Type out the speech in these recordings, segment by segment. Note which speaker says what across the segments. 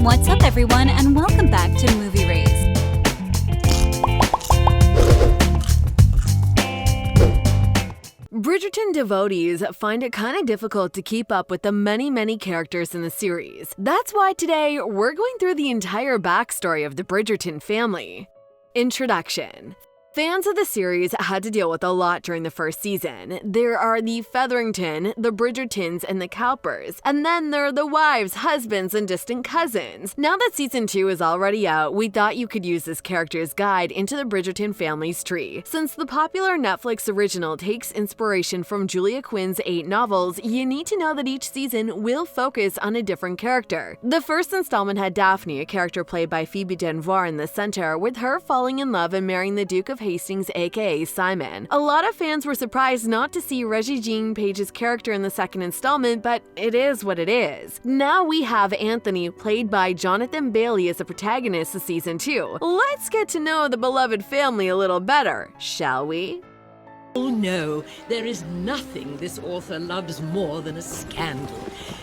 Speaker 1: What's up, everyone, and welcome back to Movie Raised.
Speaker 2: Bridgerton devotees find it kind of difficult to keep up with the many characters in the series. That's why today we're going through the entire backstory of the Bridgerton family. Introduction. Fans of the series had to deal with a lot during the first season. There are the Featherington, the Bridgertons, and the Cowpers. And then there are the wives, husbands, and distant cousins. Now that season 2 is already out, we thought you could use this character's guide into the Bridgerton family's tree. Since the popular Netflix original takes inspiration from Julia Quinn's 8 novels, you need to know that each season will focus on a different character. The first installment had Daphne, a character played by Phoebe Dynevor, in the center, with her falling in love and marrying the Duke of Hastings, aka Simon. A lot of fans were surprised not to see Regé-Jean Page's character in the second installment, but it is what it is. Now we have Anthony, played by Jonathan Bailey, as the protagonist of season 2. Let's get to know the beloved family a little better, shall we?
Speaker 3: Oh no, there is nothing this author loves more than a scandal.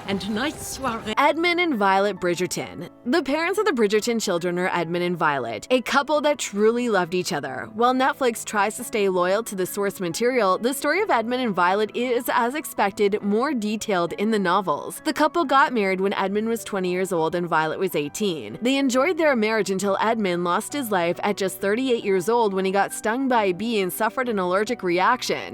Speaker 3: And tonight's soiree—
Speaker 2: Edmund and Violet Bridgerton. The parents of the Bridgerton children are Edmund and Violet, a couple that truly loved each other. While Netflix tries to stay loyal to the source material, the story of Edmund and Violet is, as expected, more detailed in the novels. The couple got married when Edmund was 20 years old and Violet was 18. They enjoyed their marriage until Edmund lost his life at just 38 years old when he got stung by a bee and suffered an allergic reaction.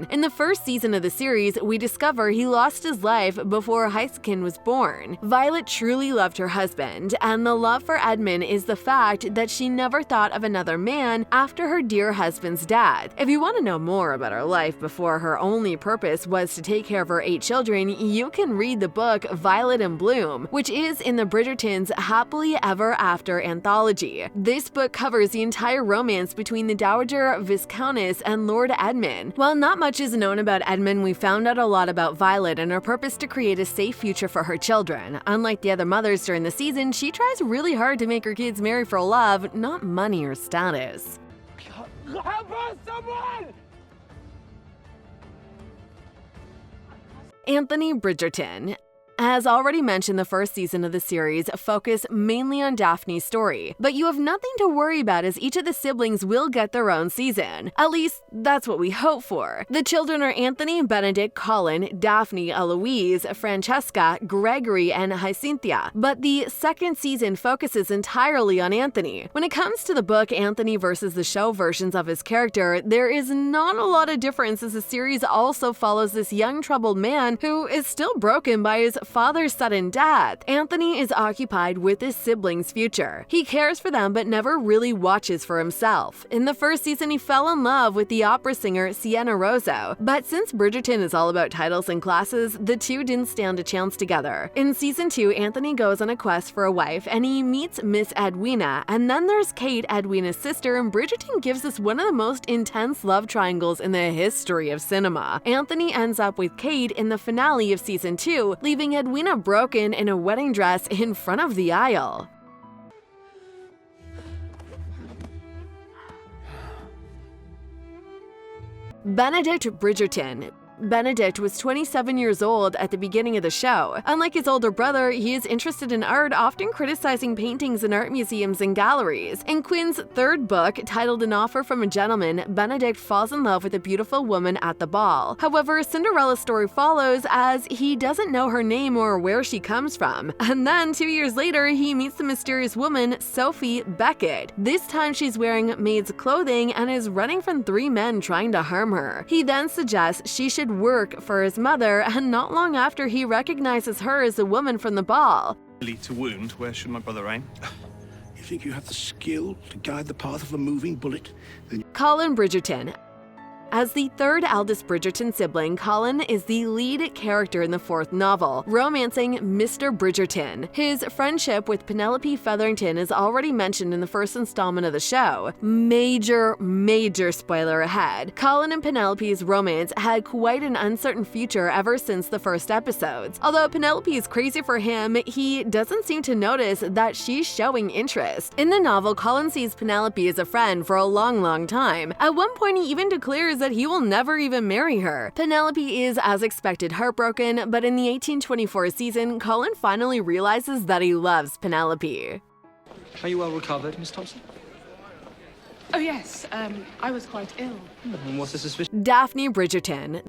Speaker 2: In the first season of the series, we discover he lost his life before Heiskin was born. Violet truly loved her husband, and the love for Edmund is the fact that she never thought of another man after her dear husband's death. If you want to know more about her life before her only purpose was to take care of her 8 children, you can read the book Violet in Bloom, which is in the Bridgertons' Happily Ever After anthology. This book covers the entire romance between the Dowager Viscountess and Lord Edmund. While not much is known about Edmund, we found out a lot about Violet and her purpose to create a safe future for her children. Unlike the other mothers during the season, she tries really hard to make her kids marry for love, not money or status.
Speaker 4: Help us, someone!
Speaker 2: Anthony Bridgerton. As already mentioned, the first season of the series focused mainly on Daphne's story, but you have nothing to worry about as each of the siblings will get their own season. At least, that's what we hope for. The children are Anthony, Benedict, Colin, Daphne, Eloise, Francesca, Gregory, and Hyacinthia, but the second season focuses entirely on Anthony. When it comes to the book Anthony versus the show versions of his character, there is not a lot of difference as the series also follows this young troubled man who is still broken by his father's sudden death. Anthony is occupied with his siblings' future. He cares for them but never really watches for himself. In the first season, he fell in love with the opera singer Sienna Rosso, but since Bridgerton is all about titles and classes, the two didn't stand a chance together. In season 2, Anthony goes on a quest for a wife and he meets Miss Edwina, and then there's Kate, Edwina's sister, and Bridgerton gives us one of the most intense love triangles in the history of cinema. Anthony ends up with Kate in the finale of season 2, leaving Edwina broken in a wedding dress in front of the aisle. Benedict Bridgerton. Benedict was 27 years old at the beginning of the show. Unlike his older brother, he is interested in art, often criticizing paintings in art museums and galleries. In Quinn's third book, titled An Offer from a Gentleman, Benedict falls in love with a beautiful woman at the ball. However, Cinderella's story follows as he doesn't know her name or where she comes from. And then 2 years later, he meets the mysterious woman, Sophie Beckett. This time she's wearing maid's clothing and is running from 3 men trying to harm her. He then suggests she should work for his mother, and not long after he recognizes her as the woman from the ball.
Speaker 5: To wound, where should my brother aim?
Speaker 6: You think you have the skill to guide the path of a moving bullet? Then
Speaker 2: Colin Bridgerton. As the third eldest Bridgerton sibling, Colin is the lead character in the 4th novel, romancing Mr. Bridgerton. His friendship with Penelope Featherington is already mentioned in the first installment of the show. Major spoiler ahead. Colin and Penelope's romance had quite an uncertain future ever since the first episodes. Although Penelope is crazy for him, he doesn't seem to notice that she's showing interest. In the novel, Colin sees Penelope as a friend for a long time. At one point, he even declares is that he will never even marry her. Penelope is, as expected, heartbroken, but in the 1824 season, Colin finally realizes that he loves Penelope.
Speaker 7: Are you well recovered, Miss Thompson?
Speaker 8: Oh yes, I was quite ill.
Speaker 7: And what's the suspicion?
Speaker 2: Daphne Bridgerton.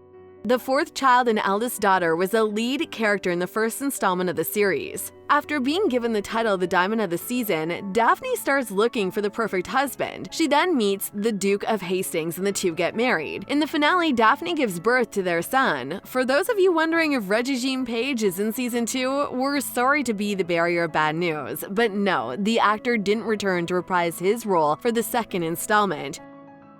Speaker 2: The fourth child and eldest daughter was a lead character in the first installment of the series. After being given the title the Diamond of the Season, Daphne starts looking for the perfect husband. She then meets the Duke of Hastings and the two get married. In the finale, Daphne gives birth to their son. For those of you wondering if Regé-Jean Page is in season 2, we're sorry to be the bearer of bad news, but no, the actor didn't return to reprise his role for the second installment.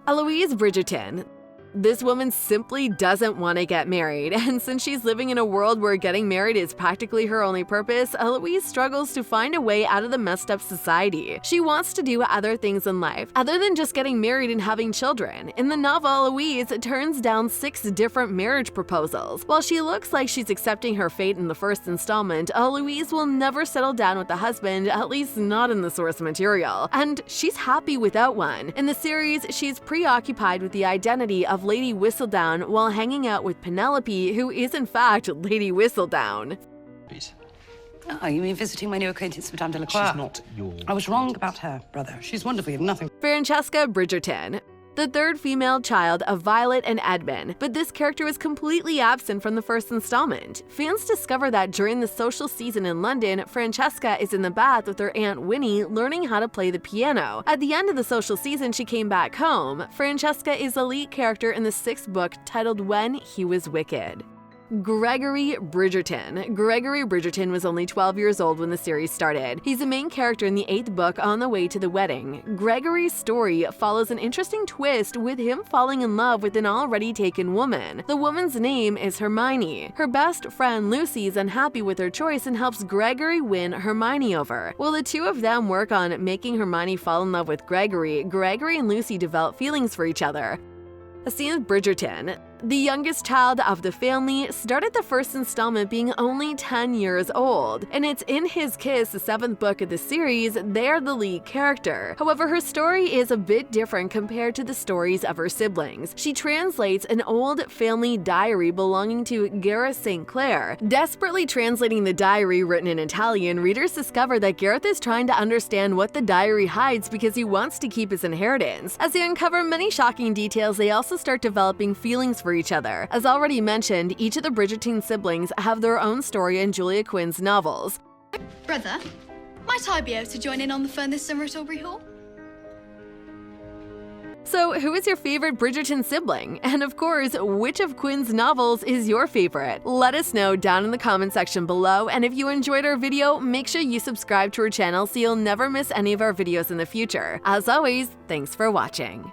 Speaker 2: ELOISE Bridgerton. This woman simply doesn't want to get married, and since she's living in a world where getting married is practically her only purpose, ELOISE struggles to find a way out of the messed up society. She wants to do other things in life, other than just getting married and having children. In the novel, ELOISE turns down 6 different marriage proposals. While she looks like she's accepting her fate in the first installment, ELOISE will never settle down with a husband, at least not in the source material. And she's happy without one. In the series, she's preoccupied with the identity of Lady Whistledown while hanging out with Penelope, who is in fact Lady Whistledown.
Speaker 9: Oh, you mean visiting my new acquaintance, Madame Delacroix?
Speaker 7: She's not your...
Speaker 9: I was wrong about her, brother. She's wonderful, you have nothing.
Speaker 2: FRANCESCA Bridgerton. The third female child of Violet and Edmund, but this character was completely absent from the first installment. Fans discover that during the social season in London, FRANCESCA is in the bath with her Aunt Winnie learning how to play the piano. At the end of the social season, she came back home. FRANCESCA is the lead character in the 6th book titled When He Was Wicked. Gregory Bridgerton. Gregory Bridgerton was only 12 years old when the series started. He's the main character in the 8th book, On the Way to the Wedding. Gregory's story follows an interesting twist with him falling in love with an already taken woman. The woman's name is Hermione. Her best friend Lucy is unhappy with her choice and helps Gregory win Hermione over. While the two of them work on making Hermione fall in love with Gregory, Gregory and Lucy develop feelings for each other. A scene of Bridgerton. The youngest child of the family started the first installment being only 10 years old, and it's in His Kiss, the 7th book of the series, they're the lead character. However, her story is a bit different compared to the stories of her siblings. She translates an old family diary belonging to Gareth St. Clair. Desperately translating the diary written in Italian, readers discover that Gareth is trying to understand what the diary hides because he wants to keep his inheritance. As they uncover many shocking details, they also start developing feelings for each other. As already mentioned, each of the Bridgerton siblings have their own story in Julia Quinn's novels.
Speaker 10: Brother, might I be able to join in on the fun this summer at Aubrey Hall?
Speaker 2: So, who is your favorite Bridgerton sibling? And of course, which of Quinn's novels is your favorite? Let us know down in the comment section below, and if you enjoyed our video, make sure you subscribe to our channel so you'll never miss any of our videos in the future. As always, thanks for watching.